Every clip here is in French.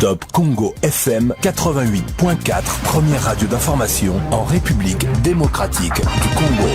Top Congo FM 88.4, première radio d'information en République démocratique du Congo.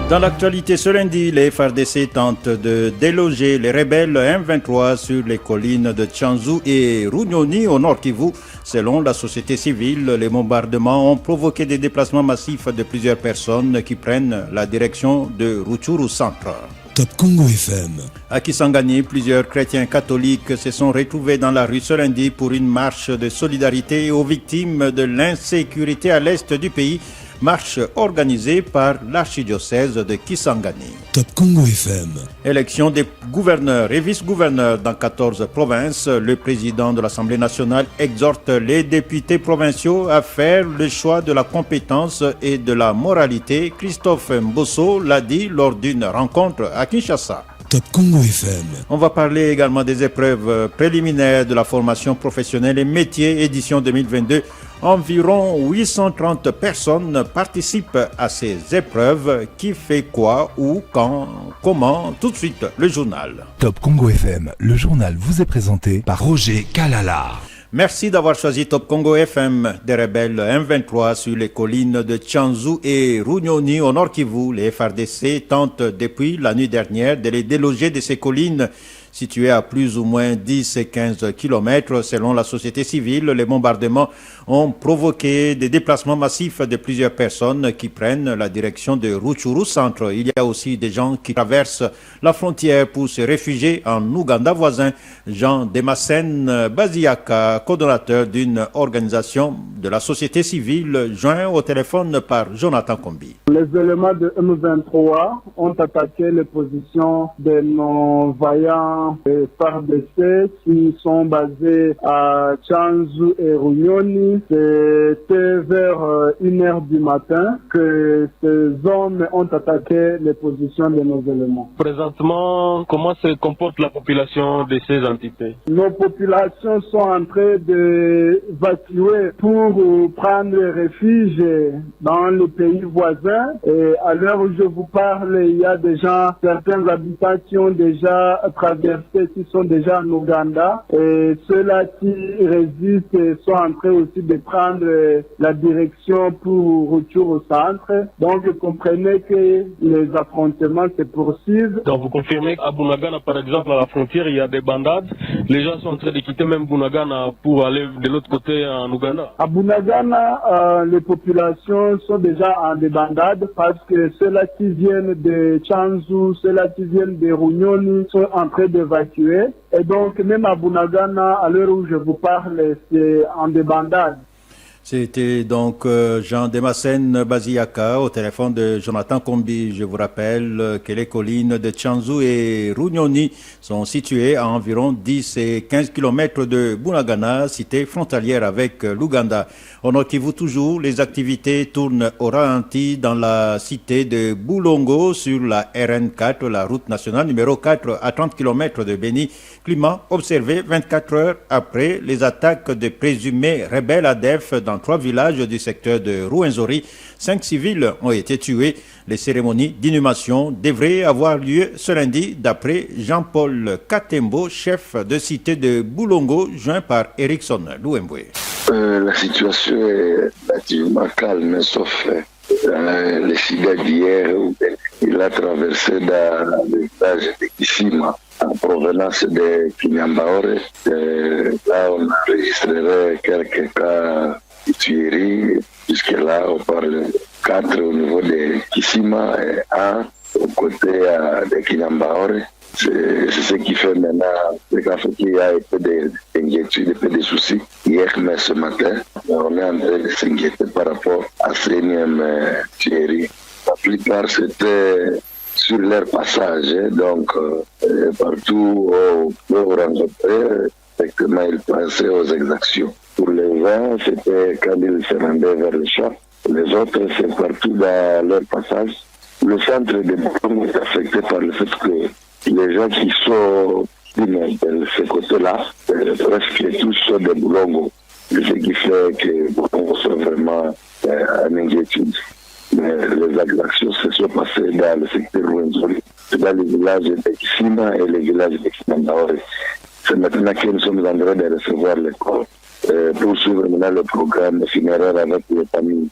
Dans l'actualité ce lundi, les FARDC tentent de déloger les rebelles M23 sur les collines de Tchanzu et Runyoni au nord Kivu. Selon la société civile, les bombardements ont provoqué des déplacements massifs de plusieurs personnes qui prennent la direction de Rutshuru Centre. Top Congo FM. À Kisangani, plusieurs chrétiens catholiques se sont retrouvés dans la rue ce lundi pour une marche de solidarité aux victimes de l'insécurité à l'est du pays. Marche organisée par l'archidiocèse de Kisangani. Top Congo FM. Élection des gouverneurs et vice-gouverneurs dans 14 provinces. Le président de l'Assemblée nationale exhorte les députés provinciaux à faire le choix de la compétence et de la moralité. Christophe Mbosso l'a dit lors d'une rencontre à Kinshasa. Top Congo FM. On va parler également des épreuves préliminaires de la formation professionnelle et métiers édition 2022. Environ 830 personnes participent à ces épreuves. Qui fait quoi, où, quand, comment? Tout de suite, le journal. Top Congo FM, le journal vous est présenté par Roger Kalala. Merci d'avoir choisi Top Congo FM. Des rebelles M23 sur les collines de Tchanzu et Runyoni au nord Kivu. Les FARDC tentent depuis la nuit dernière de les déloger de ces collines situées à plus ou moins 10 et 15 km. Selon la société civile, les bombardements ont provoqué des déplacements massifs de plusieurs personnes qui prennent la direction de Rutshuru Centre. Il y a aussi des gens qui traversent la frontière pour se réfugier en Ouganda voisin. Jean Demassen Baziaka, coordonnateur d'une organisation de la société civile, joint au téléphone par Jonathan Kombi. Les éléments de M23 ont attaqué les positions de nos vaillants FARDC qui sont basés à Tchanzu et Runyoni. C'était vers 1h du matin que ces hommes ont attaqué les positions de nos éléments. Présentement, comment se comporte la population de ces entités? Nos populations sont en train d'évacuer pour prendre refuge dans les pays voisins. Et à l'heure où je vous parle, il y a déjà certains habitants qui ont déjà traversé, qui sont déjà en Ouganda. Et ceux-là qui résistent sont en train aussi de prendre la direction pour retour au centre. Donc, comprenez que les affrontements se poursuivent. Donc, vous confirmez qu'à Bunagana, par exemple, à la frontière, il y a des bandades. Les gens sont en train de quitter même Bunagana pour aller de l'autre côté en Ouganda. À Bunagana, les populations sont déjà en débandade parce que ceux-là qui viennent de Tchanzu, ceux-là qui viennent de Runyoni sont en train d'évacuer. Et donc, même à Bunagana, à l'heure où je vous parle, c'est en débandade. C'était donc Jean Demassen Baziaka au téléphone de Jonathan Kombi. Je vous rappelle que les collines de Tchanzu et Runyoni sont situées à environ 10 et 15 km de Bunagana, cité frontalière avec l'Ouganda. On note vous toujours, les activités tournent au ralenti dans la cité de Boulongo sur la RN4, la route nationale numéro 4 à 30 km de Beni. Climat observé 24 heures après les attaques de présumés rebelles ADF dans 3 villages du secteur de Rwenzori. 5 civils ont été tués. Les cérémonies d'inhumation devraient avoir lieu ce lundi d'après Jean-Paul Katembo, chef de cité de Boulongo, joint par Erickson Louembwe. La situation est relativement calme, sauf l'incident d'hier où il a traversé dans le village de Kisima en provenance de Kinyambaore. Là, on enregistrerait quelques cas de tueries. Jusque-là, on parle 4 au niveau de Kisima et 1 au côté de Kinyambaore. C'est ce qui fait maintenant qu'il y a un peu d'inquiétude, un peu de soucis. Hier, mais ce matin, on est en train de s'inquiéter par rapport à ces énièmes tueries. La plupart, c'était sur leur passage, donc partout où on rencontrait, effectivement, ils pensaient aux exactions. Pour les gens, c'était quand ils se rendaient vers le champ. Les autres, c'est partout dans leur passage. Le centre de Boulongo est affecté par le fait que les gens qui sont de ce côté-là, presque tous sont de Boulongo. Ce qui fait que Boulongo soit vraiment en inquiétude. Mais les exactions se sont passées dans le secteur Rwenzori, dans les villages de Kisima et les villages de Kimandaori. C'est maintenant que nous sommes en train de recevoir les corps pour suivre maintenant le programme funéraire avec les familles.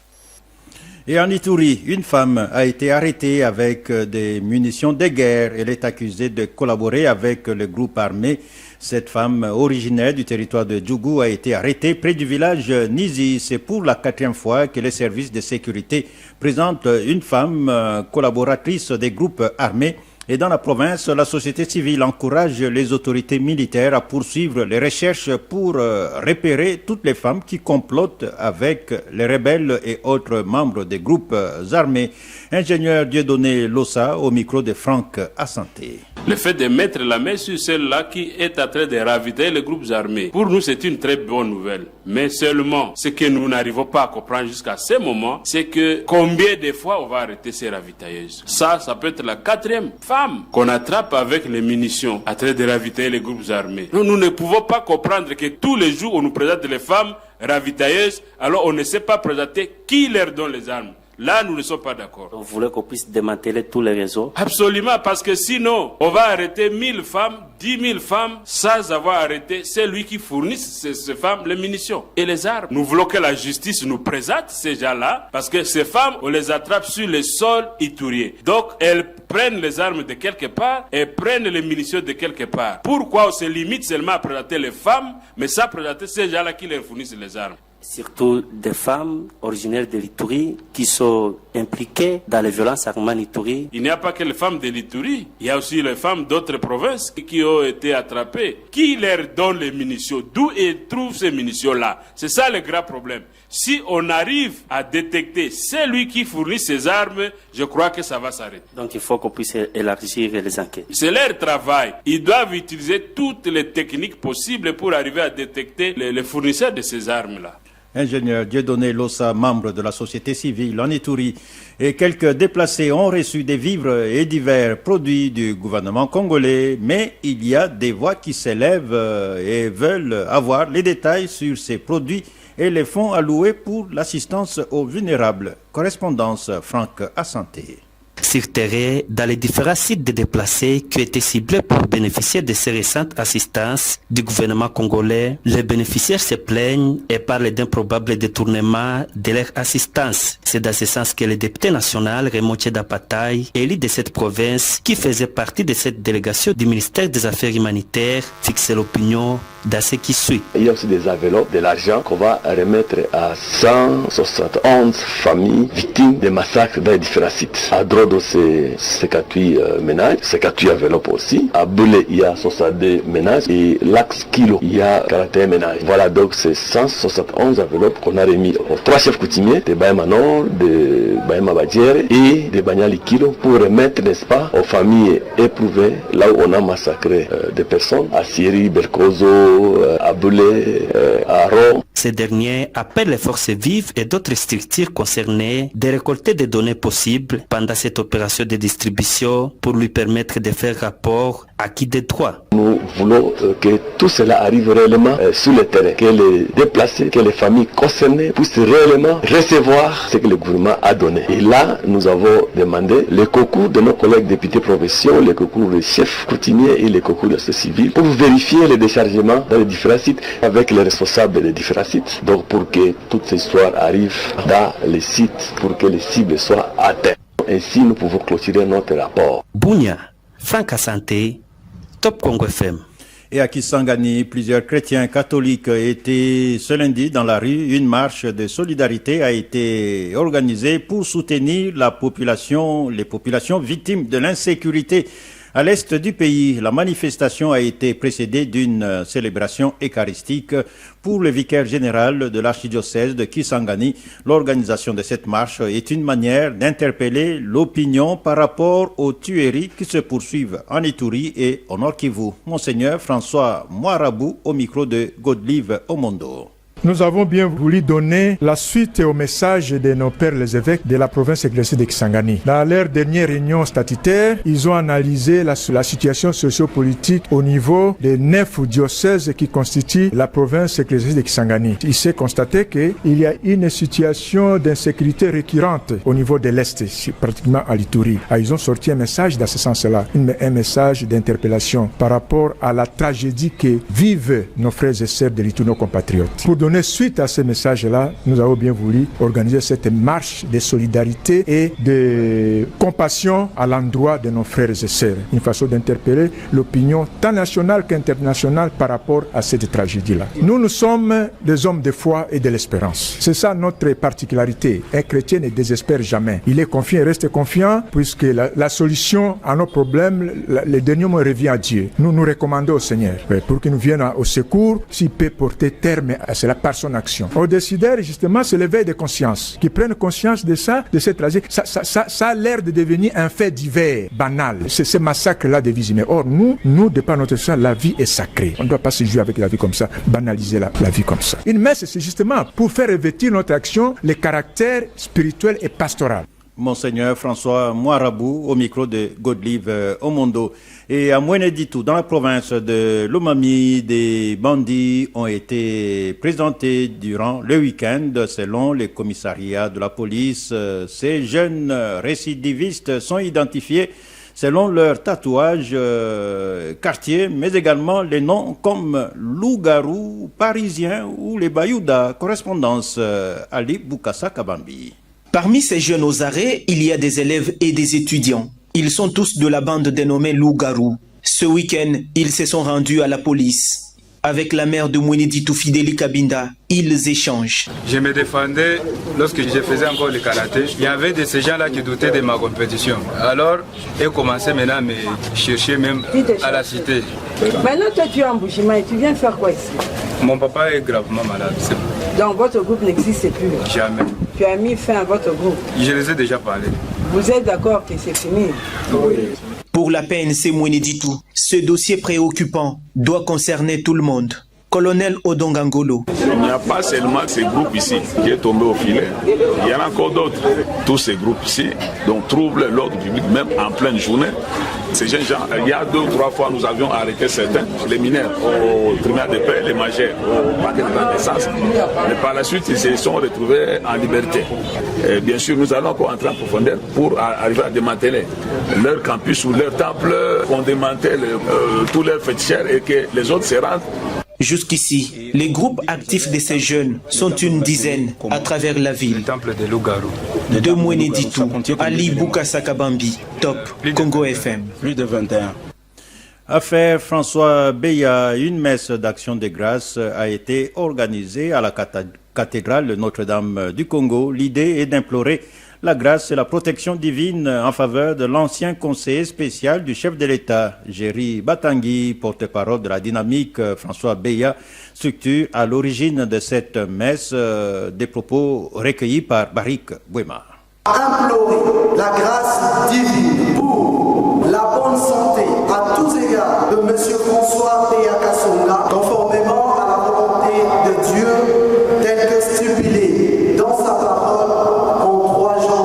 Et en Ituri, une femme a été arrêtée avec des munitions de guerre. Elle est accusée de collaborer avec le groupe armé. Cette femme originaire du territoire de Djougou a été arrêtée près du village Nizi. C'est pour la 4e fois que les services de sécurité présentent une femme collaboratrice des groupes armés. Et dans la province, la société civile encourage les autorités militaires à poursuivre les recherches pour repérer toutes les femmes qui complotent avec les rebelles et autres membres des groupes armés. Ingénieur Dieudonné Lossa au micro de Franck Assanté. Le fait de mettre la main sur celle-là qui est en train de ravitailler les groupes armés, pour nous c'est une très bonne nouvelle. Mais seulement, ce que nous n'arrivons pas à comprendre jusqu'à ce moment, c'est que combien de fois on va arrêter ces ravitailleuses. Ça peut être la 4e femme qu'on attrape avec les munitions en train de ravitailler les groupes armés. Nous ne pouvons pas comprendre que tous les jours on nous présente les femmes ravitailleuses, alors on ne sait pas présenter qui leur donne les armes. Là, nous ne sommes pas d'accord. Vous voulez qu'on puisse démanteler tous les réseaux? Absolument, parce que sinon, on va arrêter 1000 femmes, 10 000 femmes, sans avoir arrêté celui qui fournit ces femmes les munitions et les armes. Nous voulons que la justice nous présente ces gens-là, parce que ces femmes, on les attrape sur le sol iturien. Donc, elles prennent les armes de quelque part et prennent les munitions de quelque part. Pourquoi on se limite seulement à présenter les femmes, mais sans présenter ces gens-là qui leur fournissent les armes? Surtout des femmes originaires de l'Ituri qui sont impliquées dans les violences armées en Ituri. Il n'y a pas que les femmes de l'Ituri, il y a aussi les femmes d'autres provinces qui ont été attrapées. Qui leur donne les munitions? D'où ils trouvent ces munitions-là? C'est ça le grand problème. Si on arrive à détecter celui qui fournit ces armes, je crois que ça va s'arrêter. Donc il faut qu'on puisse élargir les enquêtes. C'est leur travail. Ils doivent utiliser toutes les techniques possibles pour arriver à détecter les fournisseurs de ces armes-là. Ingénieur Dieudonné Lossa, membre de la société civile en Ituri, et quelques déplacés ont reçu des vivres et divers produits du gouvernement congolais, mais il y a des voix qui s'élèvent et veulent avoir les détails sur ces produits et les fonds alloués pour l'assistance aux vulnérables. Correspondance Franck Assanté. Sur terrain, dans les différents sites de déplacés qui ont été ciblés pour bénéficier de ces récentes assistances du gouvernement congolais, les bénéficiaires se plaignent et parlent d'un probable détournement de leur assistance. C'est dans ce sens que le député national Raymond Tcheda Pataï, élu de cette province, qui faisait partie de cette délégation du ministère des Affaires humanitaires, fixe l'opinion dans ce qui suit. Il y a aussi des enveloppes, de l'argent qu'on va remettre à 171 familles victimes des massacres dans les différents sites. À Drodo, c'est 58 ménages, 58 enveloppes aussi. À Boulé, il y a 62 ménages. Et l'axe Kilo, il y a 41 ménages. Voilà, donc c'est 171 enveloppes qu'on a remis aux 3 chefs coutumiers de Bahema Nord, de Bahema Badjere et de Banyali Kilo pour remettre, n'est-ce pas, aux familles éprouvées là où on a massacré des personnes, à Syrie, Berkozo, à Boulé, à Rome. Ces derniers appellent les forces vives et d'autres structures concernées de récolter des données possibles pendant cette opération de distribution pour lui permettre de faire rapport à qui des droits. Nous voulons que tout cela arrive réellement sur le terrain, que les déplacés, que les familles concernées puissent réellement recevoir ce que le gouvernement a donné. Et là, nous avons demandé le concours de nos collègues députés provinciaux, le concours des chefs coutumiers et le concours de la société civile pour vérifier les déchargements dans les différents sites avec les responsables des différents sites. Donc pour que toute cette histoire arrive dans les sites, pour que les cibles soient atteintes. Ainsi, nous pouvons clôturer notre rapport. Bounia, Franck Assanté, Top Congo FM. Et à Kisangani, plusieurs chrétiens catholiques étaient ce lundi dans la rue. Une marche de solidarité a été organisée pour soutenir les populations victimes de l'insécurité. À l'est du pays, la manifestation a été précédée d'une célébration eucharistique pour le vicaire général de l'archidiocèse de Kisangani. L'organisation de cette marche est une manière d'interpeller l'opinion par rapport aux tueries qui se poursuivent en Ituri et au Nord Kivu. Monseigneur François Moirabou au micro de Godlive Omondo. Nous avons bien voulu donner la suite au message de nos pères les évêques de la province ecclésiastique de Kisangani. Dans leur dernière réunion statutaire, ils ont analysé la situation sociopolitique au niveau des 9 diocèses qui constituent la province ecclésiastique de Kisangani. Il s'est constaté qu'il y a une situation d'insécurité récurrente au niveau de l'Est, pratiquement à l'Ituri. Ils ont sorti un message dans ce sens-là, un message d'interpellation par rapport à la tragédie que vivent nos frères et sœurs de l'Ituri, nos compatriotes. Pour donner suite à ce message-là, nous avons bien voulu organiser cette marche de solidarité et de compassion à l'endroit de nos frères et sœurs. Une façon d'interpeller l'opinion tant nationale qu'internationale par rapport à cette tragédie-là. Nous sommes des hommes de foi et de l'espérance. C'est ça notre particularité. Un chrétien ne désespère jamais. Il est confiant et reste confiant puisque la solution à nos problèmes, le dernier mot revient à Dieu. Nous nous recommandons au Seigneur pour qu'il nous vienne au secours s'il peut porter terme à cela par son action. On décidait justement c'est l'éveil de conscience, qui prennent conscience de ça, de cette tragédie. Ça a l'air de devenir un fait divers, banal. C'est ce massacre-là de vies humaines. Or, nous, de par notre sang, la vie est sacrée. On ne doit pas se jouer avec la vie comme ça, banaliser la vie comme ça. Une messe, c'est justement pour faire revêtir notre action le caractère spirituel et pastoral. Monseigneur François Moirabou au micro de Godlive Omondo. Et à Mweneditu, dans la province de Lomami, des bandits ont été présentés durant le week-end. Selon les commissariats de la police, ces jeunes récidivistes sont identifiés selon leur tatouage quartier, mais également les noms comme loup-garou, parisien ou les Bayouda. Correspondance Ali Boukassa Kabambi. Parmi ces jeunes aux arrêts, il y a des élèves et des étudiants. Ils sont tous de la bande dénommée Loup-Garou. Ce week-end, ils se sont rendus à la police. Avec la mère de Mweneditu Fidéli Kabinda, ils échangent. Je me défendais lorsque je faisais encore le karaté. Il y avait de ces gens-là qui doutaient de ma compétition. Alors, ils commençaient maintenant à me chercher même à la cité. Maintenant, toi, tu es en Bushima et tu viens faire quoi ici? Mon papa est gravement malade. Donc, votre groupe n'existe plus? Jamais. Tu as mis fin à votre groupe? Je les ai déjà parlé. Vous êtes d'accord que c'est fini? Oui. Pour la PNC Mweneditu, ce dossier préoccupant doit concerner tout le monde. Colonel Odongangolo. Il n'y a pas seulement ces groupes ici qui est tombé au filet. Il y en a encore d'autres. Tous ces groupes ici, donc troublent l'ordre public même en pleine journée. Ces jeunes gens, il y a 2 ou 3 fois, nous avions arrêté certains, les mineurs au tribunal de paix, les majeurs au paquet de la naissance. Mais par la suite, ils se sont retrouvés en liberté. Et bien sûr, nous allons encore entrer en profondeur pour arriver à démanteler leur campus ou leur temple, qu'on démantèle tous leurs féticheurs et que les autres se rendent. Jusqu'ici, les groupes actifs de ces jeunes sont une dizaine à travers la ville. Le temple de Loup-Garou. De Mweneditu, Ali Boukassa Kabambi, Top, Congo FM. Plus de 21. Affaire François Beya, une messe d'action de grâce a été organisée à la cathédrale Notre-Dame du Congo. L'idée est d'implorer la grâce et la protection divine en faveur de l'ancien conseiller spécial du chef de l'État, Géry Batangui, porte-parole de la dynamique François Beya, structure à l'origine de cette messe, des propos recueillis par Barik Bouema. Implorer la grâce divine pour la bonne santé à tous égards de M. François Beya Kassonga, conformément à la volonté de Dieu telle que stipulée dans sa parole en 3 Jean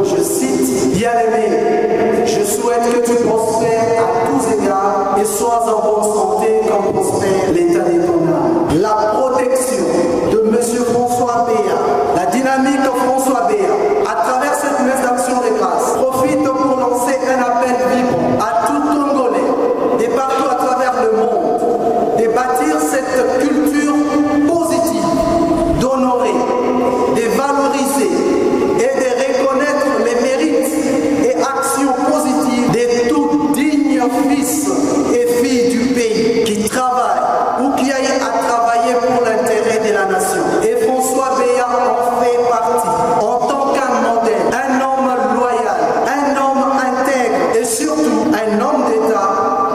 2. Je cite, bien-aimé, je souhaite que tu prospères à tous égards et sois en bonne santé comme prospère l'état de ton âme. La protection de M. François Beya, la dynamique François Beya, à travers cette messe d'action de grâce, profite pour lancer un appel vibrant à tout Congolais et partout à travers le monde, de bâtir cette culture positive, d'honorer, de valoriser et de reconnaître les mérites et actions positives de tout digne fils et filles du pays qui travaillent ou qui aillent à travailler pour l'intérêt de la nation. Et François Beya en fait partie. En tant qu'un modèle, un homme loyal, un homme intègre et surtout un homme d'État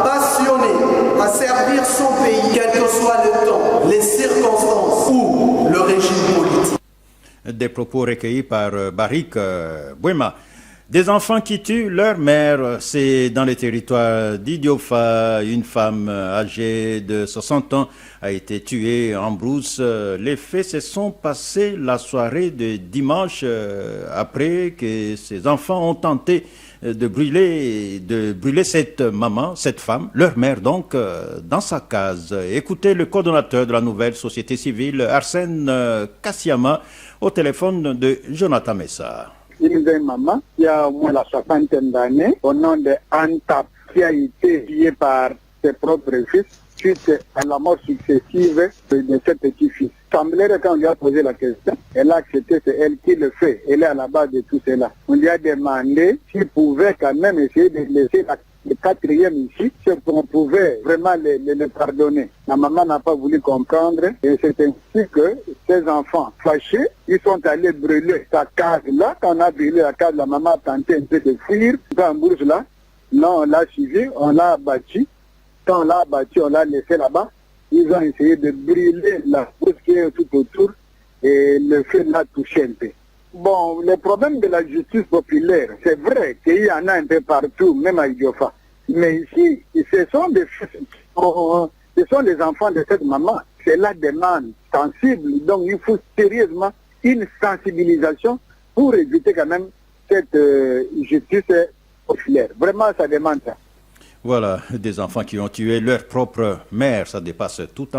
passionné à servir son pays, quel que soit le temps, les circonstances ou le régime politique. Des propos recueillis par Barik Bouema. Des enfants qui tuent leur mère, c'est dans les territoires d'Idiofa. Une femme âgée de 60 ans a été tuée en brousse. Les faits se sont passés la soirée de dimanche après que ces enfants ont tenté de brûler cette femme, leur mère donc, dans sa case. Écoutez le coordonnateur de la nouvelle société civile, Arsène Kassiama, au téléphone de Jonathan Messa. Une vieille maman qui a au moins la soixantaine d'années, au nom de Antap, qui a été tuée par ses propres fils suite à la mort successive de ses petits-fils. Semblerait quand on lui a posé la question, elle a accepté, c'est elle qui le fait. Elle est à la base de tout cela. On lui a demandé s'il pouvait quand même essayer de laisser le quatrième ici, si on pouvait vraiment le pardonner. La maman n'a pas voulu comprendre et c'est ainsi que ses enfants fâchés, ils sont allés brûler sa case là. Quand on a brûlé la case, la maman a tenté un peu de fuir. Dans bourse là, non, on l'a suivi, on l'a abattu. Quand on l'a abattu, on l'a laissé là-bas. Ils ont essayé de brûler la bourse qui est tout autour et le feu l'a touché un peu. Bon, le problème de la justice populaire, c'est vrai qu'il y en a un peu partout, même à Idiofa. Mais ici, ce sont les enfants de cette maman. C'est la demande sensible. Donc, il faut sérieusement une sensibilisation pour éviter quand même cette justice populaire. Vraiment, ça demande ça. Voilà, des enfants qui ont tué leur propre mère, ça dépasse tout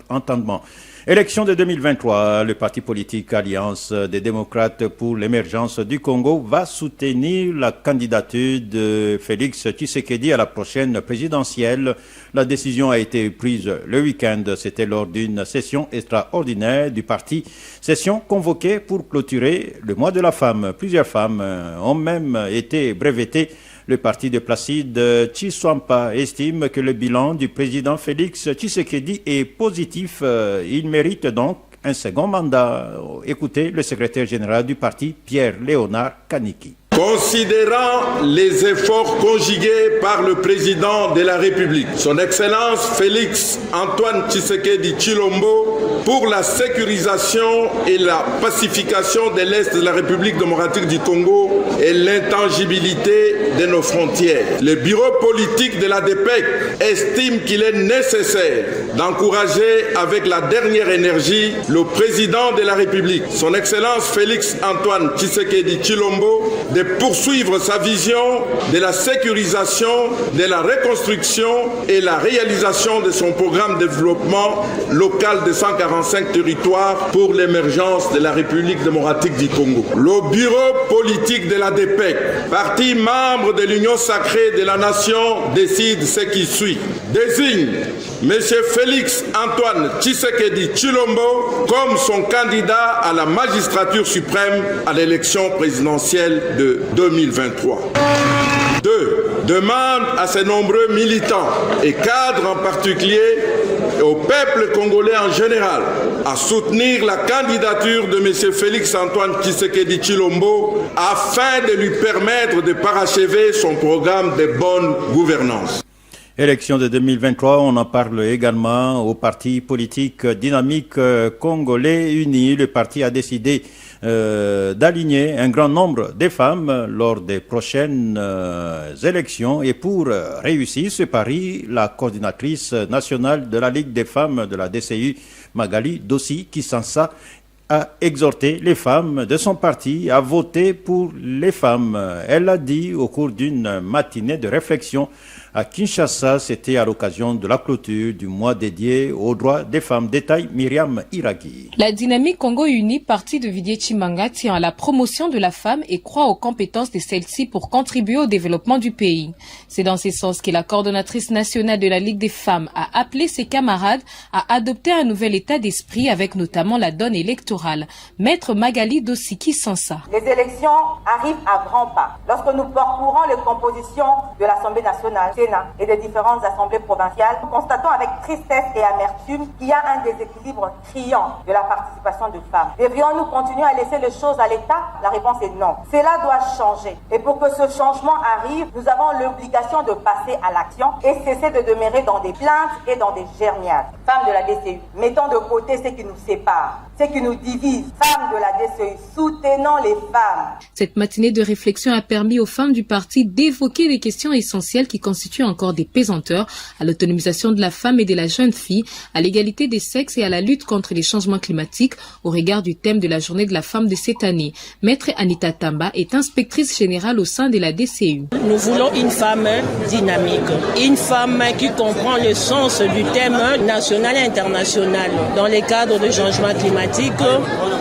entendement. Élection de 2023, le parti politique Alliance des démocrates pour l'émergence du Congo va soutenir la candidature de Félix Tshisekedi à la prochaine présidentielle. La décision a été prise le week-end, c'était lors d'une session extraordinaire du parti, session convoquée pour clôturer le mois de la femme. Plusieurs femmes ont même été brevetées. Le parti de Placide Tshiswampa estime que le bilan du président Félix Tshisekedi est positif. Il mérite donc un second mandat. Écoutez le secrétaire général du parti, Pierre-Léonard Kaniki. Considérant les efforts conjugués par le président de la République, son Excellence Félix Antoine Tshisekedi Tshilombo, pour la sécurisation et la pacification de l'Est de la République démocratique du Congo et l'intangibilité de nos frontières. Le bureau politique de la DPEC estime qu'il est nécessaire d'encourager avec la dernière énergie le président de la République, son Excellence Félix Antoine Tshisekedi Tshilombo, de poursuivre sa vision de la sécurisation, de la reconstruction et la réalisation de son programme de développement local de 145 territoires pour l'émergence de la République démocratique du Congo. Le bureau politique de la DPEC, parti membre de l'Union sacrée de la nation, décide ce qui suit. Désigne M. Félix Antoine Tshisekedi Tshilombo comme son candidat à la magistrature suprême à l'élection présidentielle de 2023. 2. Demande à ses nombreux militants et cadres en particulier et au peuple congolais en général à soutenir la candidature de M. Félix Antoine Tshisekedi Tshilombo afin de lui permettre de parachever son programme de bonne gouvernance. Élection de 2023, on en parle également au parti politique dynamique congolais uni. Le parti a décidé d'aligner un grand nombre de femmes lors des prochaines élections. Et pour réussir ce pari, la coordinatrice nationale de la Ligue des femmes de la DCU, Magali Dossi Kisansa, a exhorté les femmes de son parti à voter pour les femmes. Elle l'a dit au cours d'une matinée de réflexion à Kinshasa. C'était à l'occasion de la clôture du mois dédié aux droits des femmes. Détail Myriam Iragui. La dynamique Congo Uni, parti de Didier Tshimanga, tient à la promotion de la femme et croit aux compétences de celle-ci pour contribuer au développement du pays. C'est dans ce sens que la coordonnatrice nationale de la Ligue des femmes a appelé ses camarades à adopter un nouvel état d'esprit avec notamment la donne électorale. Maître Magali Dossi Kisansa. Les élections arrivent à grands pas. Lorsque nous parcourons les compositions de l'Assemblée nationale, Sénat et des différentes assemblées provinciales, nous constatons avec tristesse et amertume qu'il y a un déséquilibre criant de la participation de femmes. Devrions-nous continuer à laisser les choses à l'État? La réponse est non. Cela doit changer. Et pour que ce changement arrive, nous avons l'obligation de passer à l'action et cesser de demeurer dans des plaintes et dans des gerniades. femmes de la DCU. Mettons de côté ce qui nous sépare, ce qui nous divise. Femmes de la DCU, soutenons les femmes. Cette matinée de réflexion a permis aux femmes du parti d'évoquer les questions essentielles qui constituent encore des pesanteurs à l'autonomisation de la femme et de la jeune fille, à l'égalité des sexes et à la lutte contre les changements climatiques au regard du thème de la journée de la femme de cette année. Maître Anita Tamba est inspectrice générale au sein de la DCU. Nous voulons une femme dynamique, une femme qui comprend le sens du thème national et international dans le cadre du changement climatique,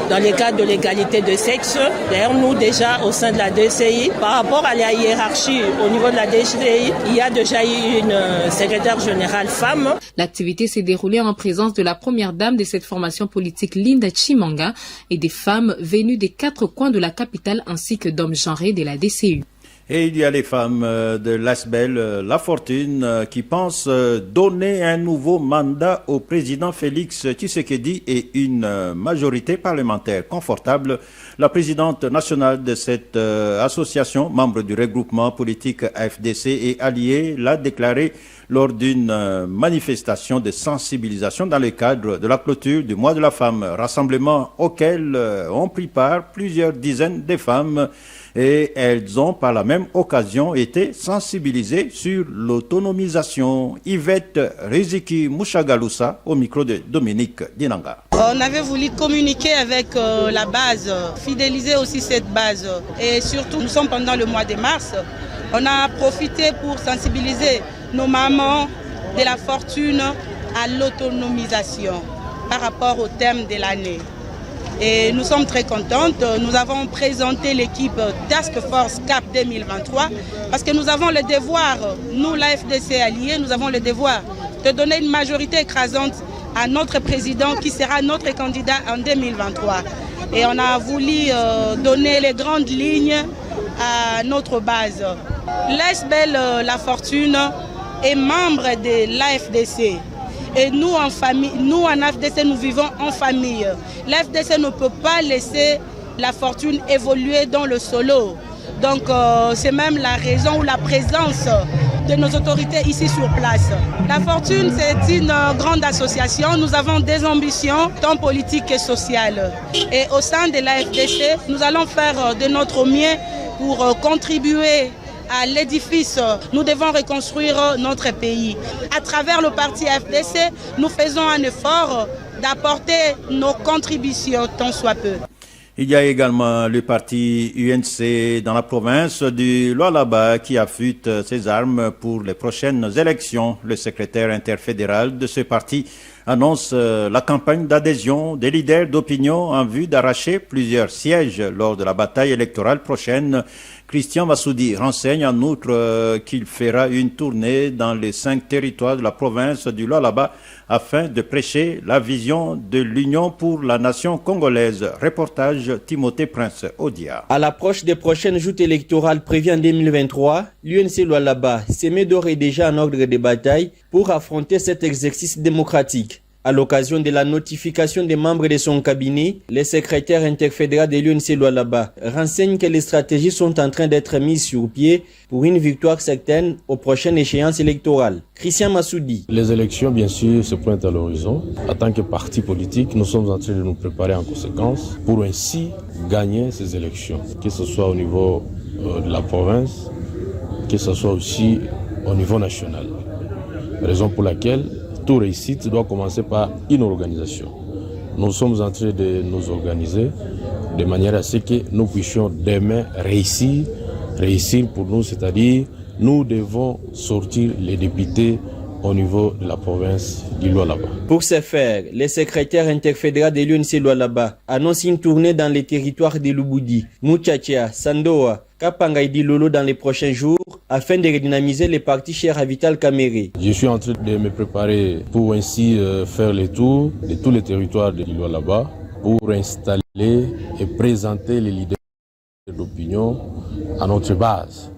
dans le cadre de l'égalité de sexe. D'ailleurs, nous déjà au sein de la DCI, par rapport à la hiérarchie au niveau de la DCI, il y a déjà eu une secrétaire générale femme. L'activité s'est déroulée en présence de la première dame de cette formation politique, Linda Chimanga, et des femmes venues des 4 coins de la capitale ainsi que d'hommes genrés de la DCU. Et il y a les femmes de l'ASBEL La Fortune qui pensent donner un nouveau mandat au président Félix Tshisekedi et une majorité parlementaire confortable. La présidente nationale de cette association, membre du regroupement politique AFDC et allié, l'a déclaré lors d'une manifestation de sensibilisation dans le cadre de la clôture du mois de la femme, rassemblement auquel ont pris part plusieurs dizaines de femmes. Et elles ont par la même occasion été sensibilisées sur l'autonomisation. Yvette Riziki Mouchagaloussa au micro de Dominique Dinanga. On avait voulu communiquer avec la base, fidéliser aussi cette base. Et surtout, nous sommes pendant le mois de mars. On a profité pour sensibiliser nos mamans de la fortune à l'autonomisation par rapport au thème de l'année. Et nous sommes très contentes. Nous avons présenté l'équipe Task Force CAP 2023 parce que nous avons le devoir, nous l'AFDC alliés, nous avons le devoir de donner une majorité écrasante à notre président qui sera notre candidat en 2023. Et on a voulu donner les grandes lignes à notre base. L'ASBEL La Fortune est membre de l'AFDC. Et nous, en famille, nous en AFDC, nous vivons en famille. L'AFDC ne peut pas laisser la fortune évoluer dans le solo. Donc, c'est même la raison ou la présence de nos autorités ici sur place. La fortune, c'est une grande association. Nous avons des ambitions, tant politiques que sociales. Et au sein de l'AFDC, nous allons faire de notre mieux pour contribuer à l'édifice. Nous devons reconstruire notre pays. À travers le parti FDC, nous faisons un effort d'apporter nos contributions tant soit peu. Il y a également le parti UNC dans la province du Lualaba qui affûte ses armes pour les prochaines élections. Le secrétaire interfédéral de ce parti annonce la campagne d'adhésion des leaders d'opinion en vue d'arracher plusieurs sièges lors de la bataille électorale prochaine. Christian Massoudi renseigne en outre qu'il fera une tournée dans les 5 territoires de la province du Lualaba afin de prêcher la vision de l'Union pour la nation congolaise. Reportage Timothée Prince Odia. À l'approche des prochaines joutes électorales prévues en 2023, l'UNC Lualaba s'est mis d'ores et déjà en ordre de bataille pour affronter cet exercice démocratique. À l'occasion de la notification des membres de son cabinet, le secrétaire interfédéral de l'UNC Lualaba renseigne que les stratégies sont en train d'être mises sur pied pour une victoire certaine aux prochaines échéances électorales. Christian Massoudi. Les élections, bien sûr, se pointent à l'horizon. En tant que parti politique, nous sommes en train de nous préparer en conséquence pour ainsi gagner ces élections, que ce soit au niveau de la province, que ce soit aussi au niveau national. Raison pour laquelle toute réussite doit commencer par une organisation. Nous sommes en train de nous organiser de manière à ce que nous puissions demain réussir pour nous, c'est-à-dire nous devons sortir les députés au niveau de la province du Lualaba. Pour ce faire, le secrétaire interfédéral de l'UNC Lualaba annonce une tournée dans les territoires de Lubudi, Muchacha, Sandoa, Kapanga et Dilolo dans les prochains jours afin de redynamiser les partis chers à Vital Kamerhe. Je suis en train de me préparer pour ainsi faire le tour de tous les territoires de Lualaba pour installer et présenter les leaders d'opinion à notre base,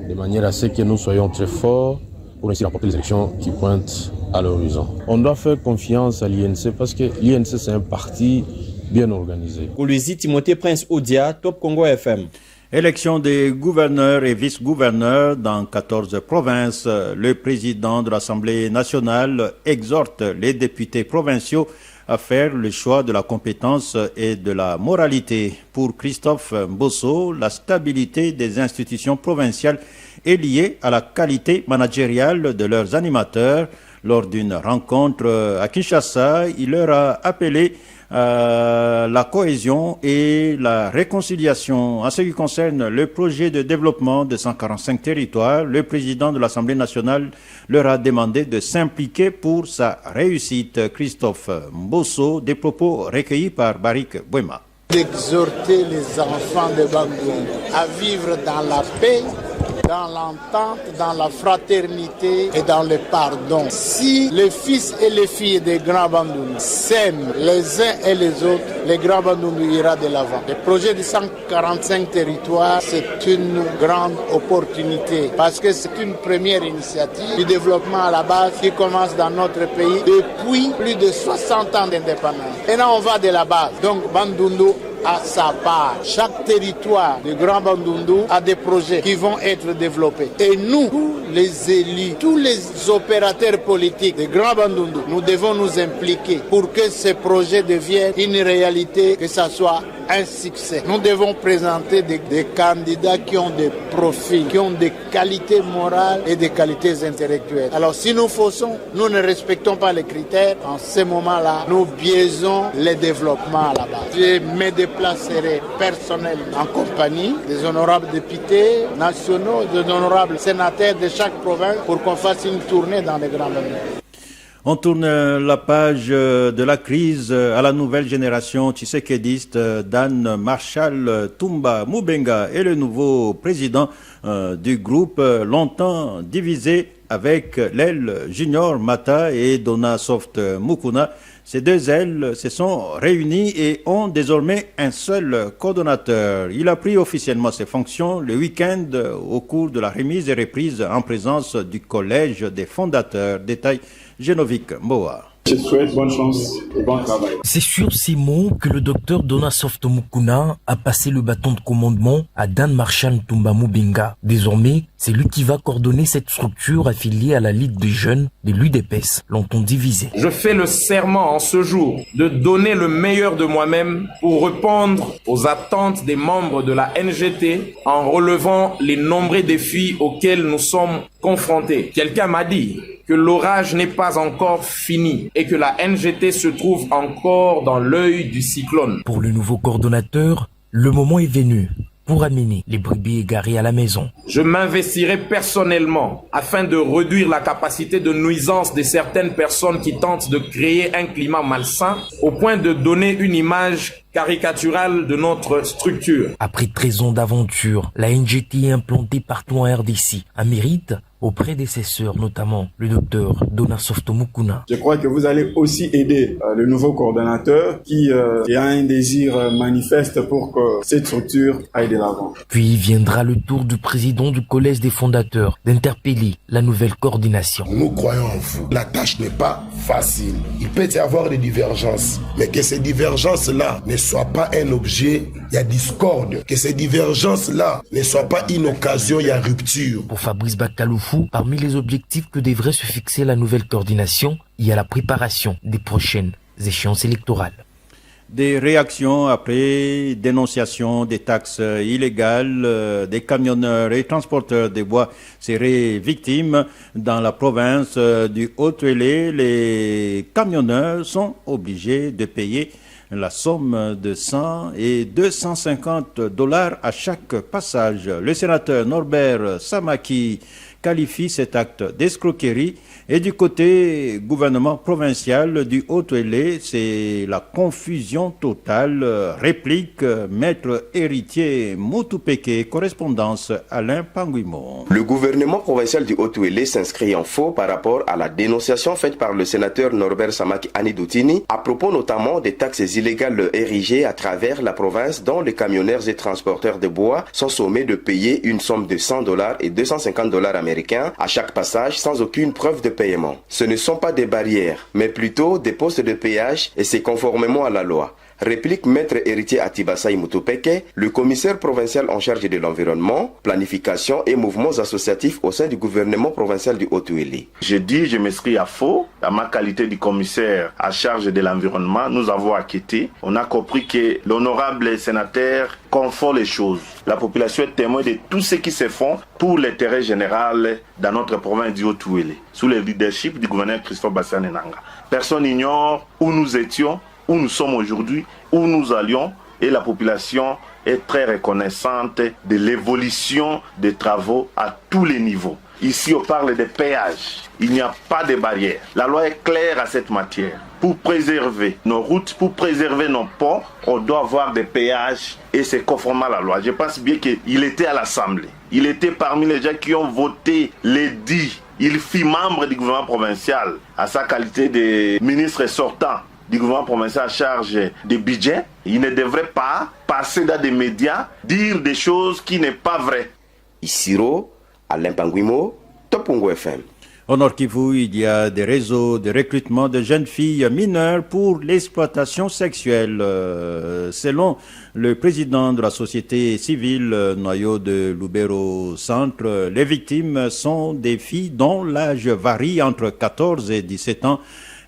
de manière à ce que nous soyons très forts pour ainsi remporter les élections qui pointent à l'horizon. On doit faire confiance à l'INC parce que l'INC c'est un parti bien organisé. Kolwezi Timothée Prince Odia, Top Congo FM. Élection des gouverneurs et vice-gouverneurs dans 14 provinces. Le président de l'Assemblée nationale exhorte les députés provinciaux à faire le choix de la compétence et de la moralité. Pour Christophe Mbosso, la stabilité des institutions provinciales est liée à la qualité managériale de leurs animateurs. Lors d'une rencontre à Kinshasa, il leur a appelé la cohésion et la réconciliation. En ce qui concerne le projet de développement de 145 territoires, le président de l'Assemblée nationale leur a demandé de s'impliquer pour sa réussite. Christophe Mbosso, des propos recueillis par Barik Bouema. D'exhorter les enfants de Bandundu à vivre dans la paix, dans l'entente, dans la fraternité et dans le pardon. Si les fils et les filles des Grands Bandundu s'aiment les uns et les autres, les Grands Bandundu ira de l'avant. Le projet de 145 territoires, c'est une grande opportunité parce que c'est une première initiative du développement à la base qui commence dans notre pays depuis plus de 60 ans d'indépendance. Et là, on va de la base. Donc, Bandundu à sa part. Chaque territoire du Grand Bandundu a des projets qui vont être développés. Et nous, tous les élus, tous les opérateurs politiques du Grand Bandundu, nous devons nous impliquer pour que ces projets deviennent une réalité, que ça soit un succès. Nous devons présenter des candidats qui ont des profils, qui ont des qualités morales et des qualités intellectuelles. Alors si nous faussons, nous ne respectons pas les critères, en ce moment-là, nous biaisons les développements à la base. Je me déplacerai personnellement en compagnie des honorables députés nationaux, des honorables sénateurs de chaque province pour qu'on fasse une tournée dans les grands domaines. On tourne la page de la crise à la nouvelle génération tshisekédiste. Dan Marshall Tumba Mubenga est le nouveau président du groupe, longtemps divisé avec l'aile Junior Mata et Dona Soft Mukuna. Ces deux ailes se sont réunies et ont désormais un seul coordonnateur. Il a pris officiellement ses fonctions le week-end au cours de la remise et reprise en présence du collège des fondateurs. Détail Genovic Mboa. Je souhaite bonne chance et bon travail. C'est sur ces mots que le docteur Dona Soft Mukuna a passé le bâton de commandement à Dan Marshall Tumba Mubenga. Désormais, c'est lui qui va coordonner cette structure affiliée à la Ligue des jeunes de l'UDPS, longtemps divisée. Je fais le serment en ce jour de donner le meilleur de moi-même pour répondre aux attentes des membres de la NGT en relevant les nombreux défis auxquels nous sommes confrontés. Quelqu'un m'a dit que l'orage n'est pas encore fini et que la NGT se trouve encore dans l'œil du cyclone. Pour le nouveau coordonnateur, le moment est venu pour amener les brebis égarées à la maison. Je m'investirai personnellement afin de réduire la capacité de nuisance de certaines personnes qui tentent de créer un climat malsain au point de donner une image caricaturale de notre structure. Après 13 ans d'aventure, la NGT est implantée partout en RDC. Un mérite aux prédécesseurs, notamment le docteur Dona Soft Mukuna. Je crois que vous allez aussi aider le nouveau coordonnateur qui a un désir manifeste pour que cette structure aille de l'avant. Puis viendra le tour du président du collège des fondateurs d'interpeller la nouvelle coordination. Nous croyons en vous. La tâche n'est pas facile. Il peut y avoir des divergences, mais que ces divergences-là ne soient pas un objet, il y a discorde. Que ces divergences-là ne soient pas une occasion, il y a rupture. Pour Fabrice Bakaloufou, parmi les objectifs que devrait se fixer la nouvelle coordination, il y a la préparation des prochaines échéances électorales. Des réactions après dénonciation des taxes illégales, des camionneurs et transporteurs de bois seraient victimes dans la province du Haut-Uélé. Les camionneurs sont obligés de payer la somme de 100 et 250 $ à chaque passage. Le sénateur Norbert Samaki qualifie cet acte d'escroquerie. Et du côté gouvernement provincial du Haut-Uélé, c'est la confusion totale, réplique maître héritier Moutupeke, correspondance Alain Panguimo. Le gouvernement provincial du Haut-Uélé s'inscrit en faux par rapport à la dénonciation faite par le sénateur Norbert Samaki Anidoutini à propos notamment des taxes illégales érigées à travers la province dont les camionneurs et transporteurs de bois sont sommés de payer une somme de 100 $ et 250 $ américains à chaque passage sans aucune preuve de paiement. Ce ne sont pas des barrières, mais plutôt des postes de péage et c'est conformément à la loi. réplique Maître Héritier Atibassaï Moutopeke, le commissaire provincial en charge de l'environnement, planification et mouvements associatifs au sein du gouvernement provincial du Haut-Uélé. Je dis, je m'inscris à faux. À ma qualité de commissaire à charge de l'environnement, nous avons enquêté. On a compris que l'honorable sénateur confond les choses. La population est témoin de tout ce qui se fait pour l'intérêt général dans notre province du Haut-Uélé, sous le leadership du gouverneur Christophe Bassiané-Nanga. Personne n'ignore où nous étions, où nous sommes aujourd'hui, où nous allions, et la population est très reconnaissante de l'évolution des travaux à tous les niveaux. Ici, on parle de péage. Il n'y a pas de barrière. La loi est claire à cette matière. Pour préserver nos routes, pour préserver nos ponts, on doit avoir des péages et c'est conforme à la loi. Je pense bien qu'il était à l'Assemblée. Il était parmi les gens qui ont voté l'édit. Il fut membre du gouvernement provincial à sa qualité de ministre sortant du gouvernement provincial à charge des budgets. Il ne devrait pas passer dans des médias, dire des choses qui n'est pas vraies. Isiro, Alain Panguimo, Topungo FM. Au Nord Kivu, il y a des réseaux de recrutement de jeunes filles mineures pour l'exploitation sexuelle. Selon le président de la société civile, noyau de Lubero Centre, les victimes sont des filles dont l'âge varie entre 14 et 17 ans.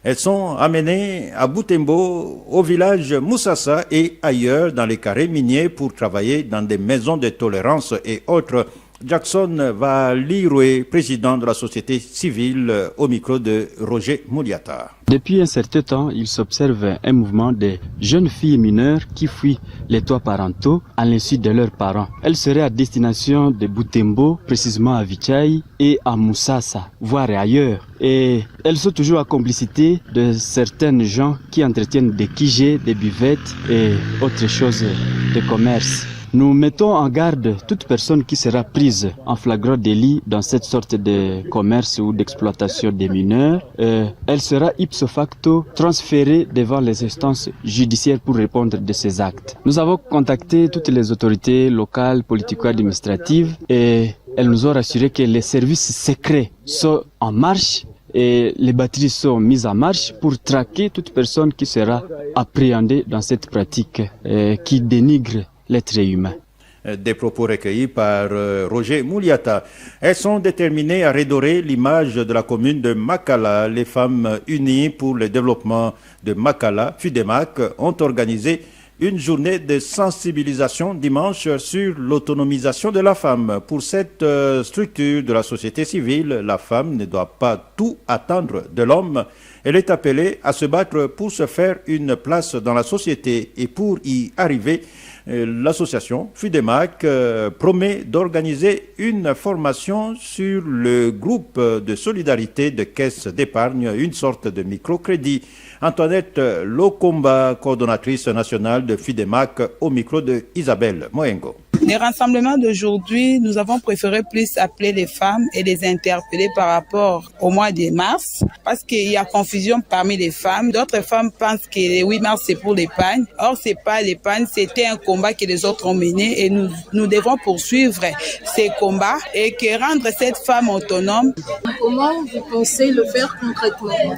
Elles sont amenées à Butembo, au village Moussassa et ailleurs dans les carrés miniers pour travailler dans des maisons de tolérance et autres. Jackson Valiroué, président de la société civile, au micro de Roger Mouliata. Depuis un certain temps, il s'observe un mouvement de jeunes filles mineures qui fuient les toits parentaux à l'insu de leurs parents. Elles seraient à destination de Butembo, précisément à Vichai et à Moussassa, voire ailleurs. Et elles sont toujours à complicité de certaines gens qui entretiennent des kijés, des buvettes et autres choses de commerce. Nous mettons en garde toute personne qui sera prise en flagrant délit dans cette sorte de commerce ou d'exploitation des mineurs. Elle sera ipso facto transférée devant les instances judiciaires pour répondre de ces actes. Nous avons contacté toutes les autorités locales, politico-administratives et elles nous ont rassuré que les services secrets sont en marche et les batteries sont mises en marche pour traquer toute personne qui sera appréhendée dans cette pratique qui dénigre l'être humain. Des propos recueillis par Roger Mouliata. Elles sont déterminées à redorer l'image de la commune de Makala. Les femmes unies pour le développement de Makala, FUDEMAC, ont organisé une journée de sensibilisation dimanche sur l'autonomisation de la femme. Pour cette structure de la société civile, la femme ne doit pas tout attendre de l'homme. Elle est appelée à se battre pour se faire une place dans la société et pour y arriver, l'association FUDEMAC promet d'organiser une formation sur le groupe de solidarité de caisses d'épargne, une sorte de microcrédit. Antoinette Lokomba, coordonnatrice nationale de FUDEMAC, au micro de Isabelle Moengo. Les rassemblements d'aujourd'hui, nous avons préféré plus appeler les femmes et les interpeller par rapport au mois de mars, parce qu'il y a confusion parmi les femmes. D'autres femmes pensent que le 8 mars c'est pour l'épargne. Or, c'est pas l'épargne, c'était un combat que les autres ont mené et nous devons poursuivre ces combats et que rendre cette femme autonome. Comment vous pensez le faire concrètement?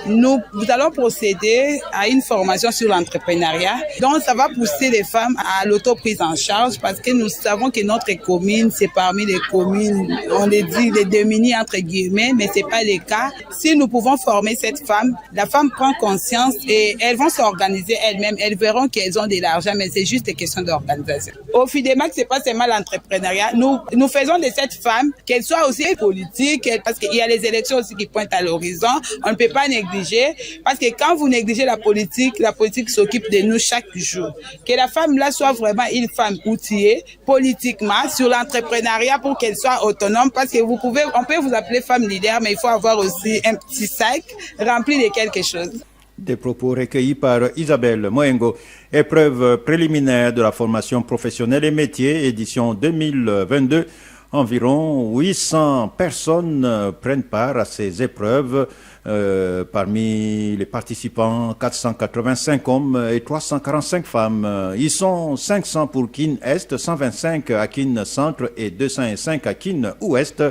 Nous allons procéder à une formation sur l'entrepreneuriat. Donc, ça va pousser les femmes à l'autoprise en charge parce que nous savons que notre commune, c'est parmi les communes, on les dit les démunies entre guillemets, mais c'est pas le cas. Si nous pouvons former cette femme, la femme prend conscience et elles vont s'organiser elles-mêmes. Elles verront qu'elles ont de l'argent, mais c'est juste une question d'organisation. Au FUDEMAC, c'est pas seulement l'entrepreneuriat. Nous faisons de cette femme qu'elle soit aussi politique, parce qu'il y a les élections aussi qui pointent à l'horizon. On ne peut pas négliger, parce que quand vous négligez la politique s'occupe de nous chaque jour. Que la femme là soit vraiment une femme outillée politiquement sur l'entrepreneuriat pour qu'elle soit autonome, parce que on peut vous appeler femme leader, mais il faut avoir aussi un petit sac rempli de quelque chose. Des propos recueillis par Isabelle Moengo. Épreuve préliminaire de la formation professionnelle et métiers, édition 2022. Environ 800 personnes prennent part à ces épreuves. Parmi les participants, 485 hommes et 345 femmes. Ils sont 500 pour Kin Est, 125 à Kin Centre et 205 à Kin Ouest.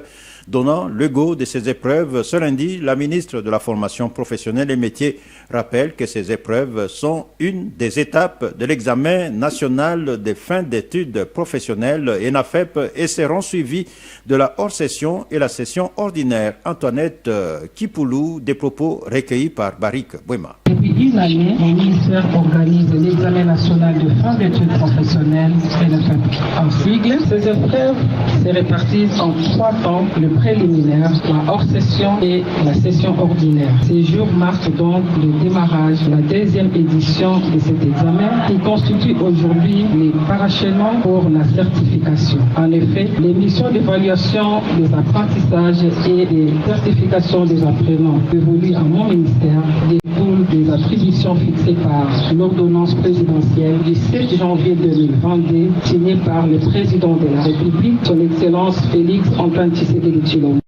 donnant le go de ces épreuves. Ce lundi, la ministre de la Formation professionnelle et métiers rappelle que ces épreuves sont une des étapes de l'examen national des fins d'études professionnelles ENAFEP et seront suivies de la hors-session et la session ordinaire. Antoinette Kipoulou, des propos recueillis par Barik Bouema. Depuis une année, le ministère organise l'examen national de fin d'études professionnelles ENAFEP. En sigle, ces épreuves se répartissent en 3 temps, le préliminaire, la hors-session et la session ordinaire. Ces jours marquent donc le démarrage de la 2e édition de cet examen qui constitue aujourd'hui les parachèvements pour la certification. En effet, les missions d'évaluation des apprentissages et des certifications des apprenants dévolues à mon ministère découlent des attributions fixées par l'ordonnance présidentielle du 7 janvier 2022 signée par le président de la République, son Excellence Félix Antoine Tshisekedi Tshilombo.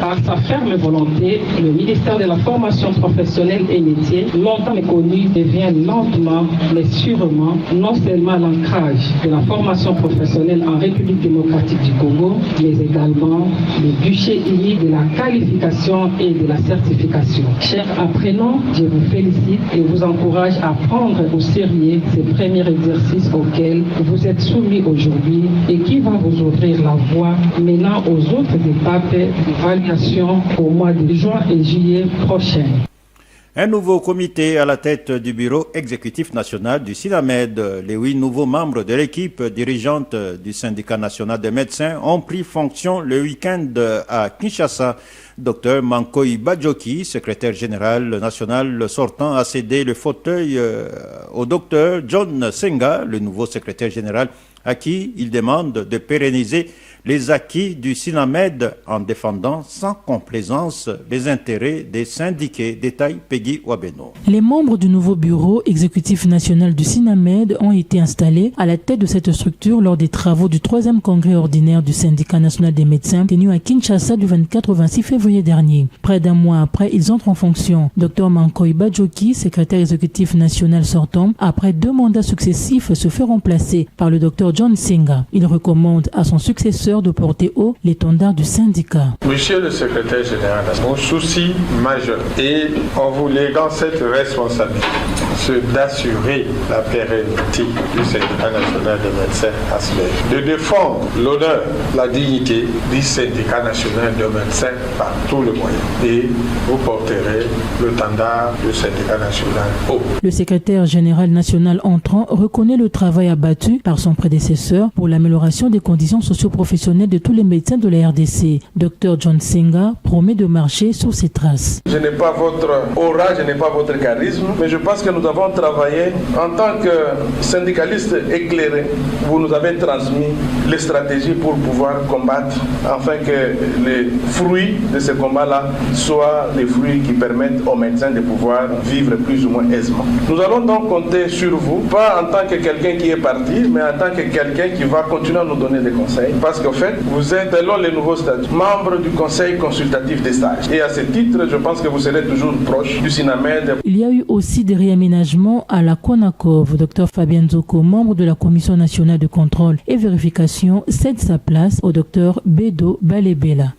Par sa ferme volonté, le ministère de la Formation professionnelle et métiers, longtemps méconnu, devient lentement mais sûrement non seulement l'ancrage de la formation professionnelle en République démocratique du Congo, mais également le guichet unique de la qualification et de la certification. Chers apprenants, je vous félicite et vous encourage à prendre au sérieux ces premiers exercices auxquels vous êtes soumis aujourd'hui et qui va vous ouvrir la voie menant aux autres étapes d'évaluation au mois de juin et juillet prochain. Un nouveau comité à la tête du bureau exécutif national du SINAMED. Les 8 nouveaux membres de l'équipe dirigeante du syndicat national des médecins ont pris fonction le week-end à Kinshasa. Dr Mankoy Badjoki, secrétaire général national sortant, a cédé le fauteuil au Dr John Senga, le nouveau secrétaire général, à qui il demande de pérenniser les acquis du SINAMED en défendant sans complaisance les intérêts des syndiqués. Détail Peggy Wabeno. Les membres du nouveau bureau exécutif national du SINAMED ont été installés à la tête de cette structure lors des travaux du 3e congrès ordinaire du syndicat national des médecins tenu à Kinshasa du 24 au 26 février dernier. Près d'un mois après, ils entrent en fonction. Dr Mankoy Badjoki, secrétaire exécutif national sortant, après 2 mandats successifs, se fait remplacer par le Dr John Senga. Il recommande à son successeur de porter haut l'étendard du syndicat. Monsieur le secrétaire général, mon souci majeur et en vous léguant cette responsabilité, c'est d'assurer la pérennité du syndicat national des médecins ASMED, de défendre l'honneur, la dignité du syndicat national des médecins par tous les moyens. Et vous porterez l'étendard du syndicat national haut. Le secrétaire général national entrant reconnaît le travail abattu par son prédécesseur pour l'amélioration des conditions socio-professionnelles de tous les médecins de la RDC. Dr John Senga promet de marcher sur ses traces. Je n'ai pas votre aura, je n'ai pas votre charisme, mais je pense que nous avons travaillé en tant que syndicalistes éclairés. Vous nous avez transmis les stratégies pour pouvoir combattre, afin que les fruits de ce combat-là soient des fruits qui permettent aux médecins de pouvoir vivre plus ou moins aisément. Nous allons donc compter sur vous, pas en tant que quelqu'un qui est parti, mais en tant que quelqu'un qui va continuer à nous donner des conseils, parce qu'en fait, vous êtes, selon les nouveaux statuts, membre du conseil consultatif des stages. Et à ce titre, je pense que vous serez toujours proche du SINAMED. Il y a eu aussi des réaménagements à la CONACOV. Dr Fabien Zoko, membre de la Commission nationale de contrôle et vérification, cède sa place au Dr Bedo Balebela.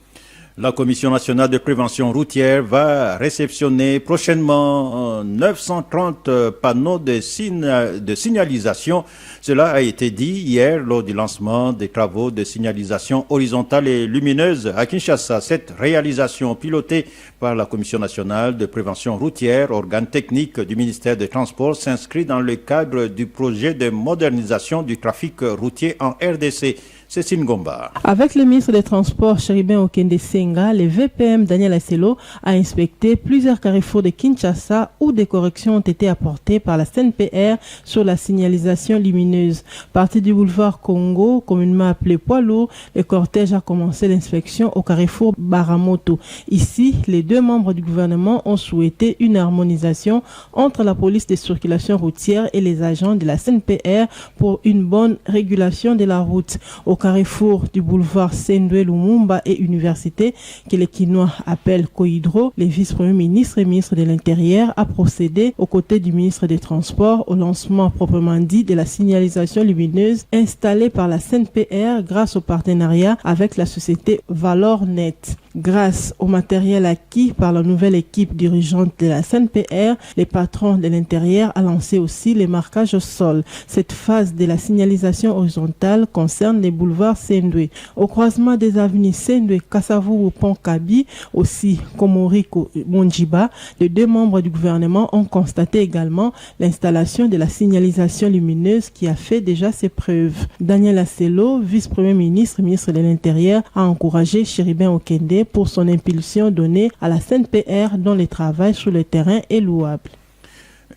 La Commission nationale de prévention routière va réceptionner prochainement 930 panneaux de signalisation. Cela a été dit hier lors du lancement des travaux de signalisation horizontale et lumineuse à Kinshasa. Cette réalisation pilotée par la Commission nationale de prévention routière, organe technique du ministère des Transports, s'inscrit dans le cadre du projet de modernisation du trafic routier en RDC. Cécile Gomba. Avec le ministre des Transports, Cherubin Okende Senga, le VPM Daniel Asselo a inspecté plusieurs carrefours de Kinshasa où des corrections ont été apportées par la CNPR sur la signalisation lumineuse. Parti du boulevard Congo, communément appelé Poids Lourd, le cortège a commencé l'inspection au carrefour Baramoto. Ici, les 2 membres du gouvernement ont souhaité une harmonisation entre la police de circulation routière et les agents de la CNPR pour une bonne régulation de la route. Au carrefour du boulevard Sendwe Lumumba et Université, que les Quinois appellent Cohydro, le vice-premier ministre et ministre de l'Intérieur a procédé aux côtés du ministre des Transports au lancement proprement dit de la signalisation lumineuse installée par la CNPR grâce au partenariat avec la société Valornet. Grâce au matériel acquis par la nouvelle équipe dirigeante de la CNPR, les patrons de l'intérieur a lancé aussi les marquages au sol. Cette phase de la signalisation horizontale concerne les boulevards Sendwe. Au croisement des avenues Sendwe, Kassavourou, Pont Kabi, aussi Komoriko, Monjiba, les deux membres du gouvernement ont constaté également l'installation de la signalisation lumineuse qui a fait déjà ses preuves. Daniel Aselo, vice-premier ministre, ministre de l'Intérieur, a encouragé Chéribin Okende pour son impulsion donnée à la CNPR dont le travail sur le terrain est louable.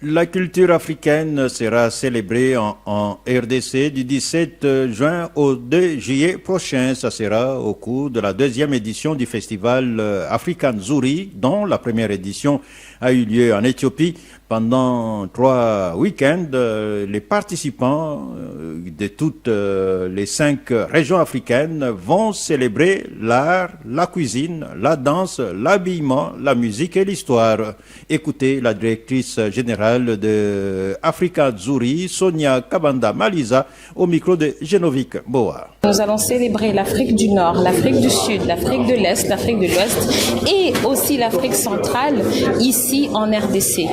La culture africaine sera célébrée en RDC du 17 juin au 2 juillet prochain. Ça sera au cours de la deuxième édition du festival African Zuri, dont la première édition a eu lieu en Éthiopie. Pendant 3 week-ends, les participants de toutes les 5 régions africaines vont célébrer l'art, la cuisine, la danse, l'habillement, la musique et l'histoire. Écoutez la directrice générale de Africa Zuri, Sonia Kabanda Maliza, au micro de Genovic Boa. Nous allons célébrer l'Afrique du Nord, l'Afrique du Sud, l'Afrique de l'Est, l'Afrique de l'Ouest et aussi l'Afrique centrale ici en RDC.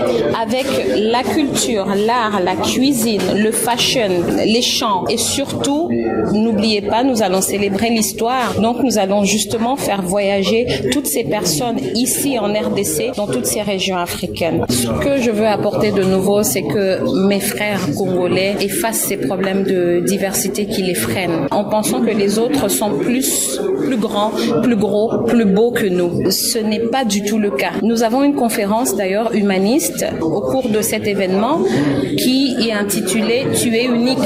Avec la culture, l'art, la cuisine, le fashion, les chants et surtout, n'oubliez pas, nous allons célébrer l'histoire. Donc nous allons justement faire voyager toutes ces personnes ici en RDC, dans toutes ces régions africaines. Ce que je veux apporter de nouveau, c'est que mes frères congolais effacent ces problèmes de diversité qui les freinent, en pensant que les autres sont plus grands, plus gros, plus beaux que nous. Ce n'est pas du tout le cas. Nous avons une conférence d'ailleurs humaniste au cours de cet événement qui est intitulé « Tu es unique ».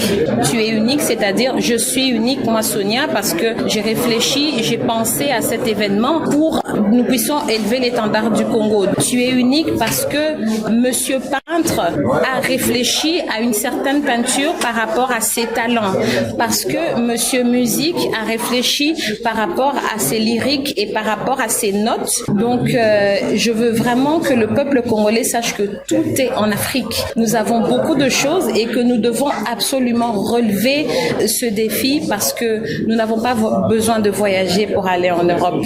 Tu es unique, c'est-à-dire je suis unique, moi Sonia, parce que j'ai réfléchi, j'ai pensé à cet événement pour que nous puissions élever l'étendard du Congo. Tu es unique parce que Monsieur Peintre a réfléchi à une certaine peinture par rapport à ses talents, parce que Monsieur Musique a réfléchi par rapport à ses lyriques et par rapport à ses notes. Donc je veux vraiment que le peuple congolais sache que tout est en Afrique. Nous avons beaucoup de choses et que nous devons absolument relever ce défi parce que nous n'avons pas besoin de voyager pour aller en Europe.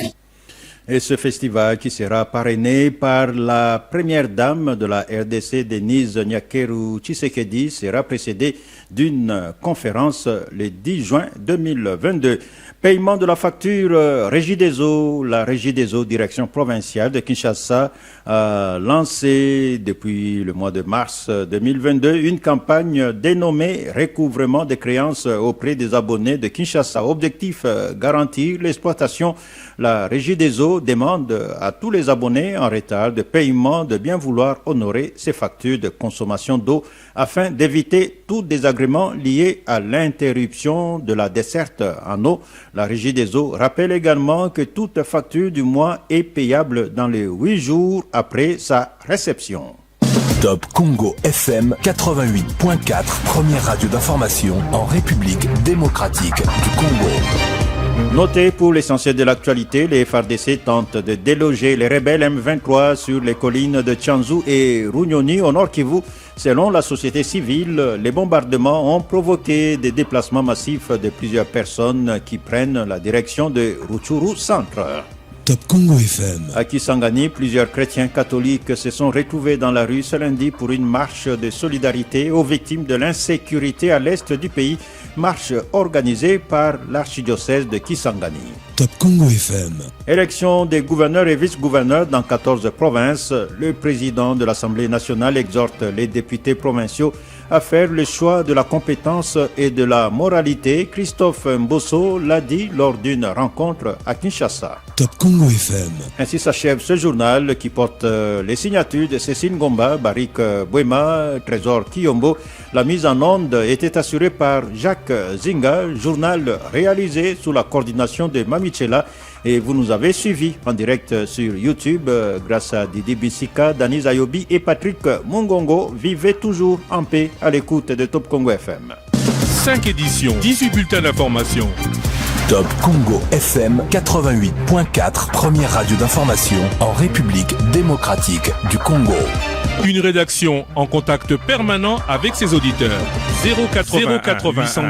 Et ce festival qui sera parrainé par la première dame de la RDC, Denise Nyakeru Tshisekedi, sera précédé d'une conférence le 10 juin 2022. Paiement de la facture Régie des eaux. La Régie des eaux, direction provinciale de Kinshasa, a lancé depuis le mois de mars 2022 une campagne dénommée Recouvrement des créances auprès des abonnés de Kinshasa. Objectif, garantir l'exploitation. La Régie des eaux demande à tous les abonnés en retard de paiement de bien vouloir honorer ces factures de consommation d'eau afin d'éviter tout désagrément lié à l'interruption de la desserte en eau. La Régie des eaux rappelle également que toute facture du mois est payable dans les 8 jours après sa réception. Top Congo FM 88.4, première radio d'information en République démocratique du Congo. Notez pour l'essentiel de l'actualité, les FARDC tentent de déloger les rebelles M23 sur les collines de Tchanzu et Runyoni au Nord Kivu. Selon la société civile, les bombardements ont provoqué des déplacements massifs de plusieurs personnes qui prennent la direction de Rutshuru Centre. Top Congo FM. À Kisangani, plusieurs chrétiens catholiques se sont retrouvés dans la rue ce lundi pour une marche de solidarité aux victimes de l'insécurité à l'est du pays, marche organisée par l'archidiocèse de Kisangani. Top Congo FM. Élection des gouverneurs et vice-gouverneurs dans 14 provinces. Le président de l'Assemblée nationale exhorte les députés provinciaux à faire le choix de la compétence et de la moralité. Christophe Mbosso l'a dit lors d'une rencontre à Kinshasa. Top Congo FM. Ainsi s'achève ce journal qui porte les signatures de Cécile Ngomba, Barik Bouema, Trésor Kiyombo. La mise en onde était assurée par Jacques Zinga, journal réalisé sous la coordination de Mamichela. Et vous nous avez suivis en direct sur YouTube grâce à Didi Bissika, Danis Ayobi et Patrick Mungongo. Vivez toujours en paix à l'écoute de Top Congo FM. 5 éditions, 18 bulletins d'information. Top Congo FM 88.4, première radio d'information en République démocratique du Congo. Une rédaction en contact permanent avec ses auditeurs. 080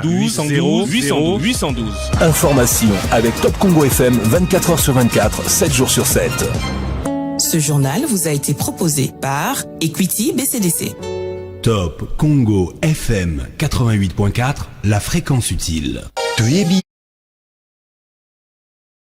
812 812. Information avec Top Congo FM 24h sur 24, 7 jours sur 7. Ce journal vous a été proposé par Equity BCDC. Top Congo FM 88.4, la fréquence utile. Toyebi.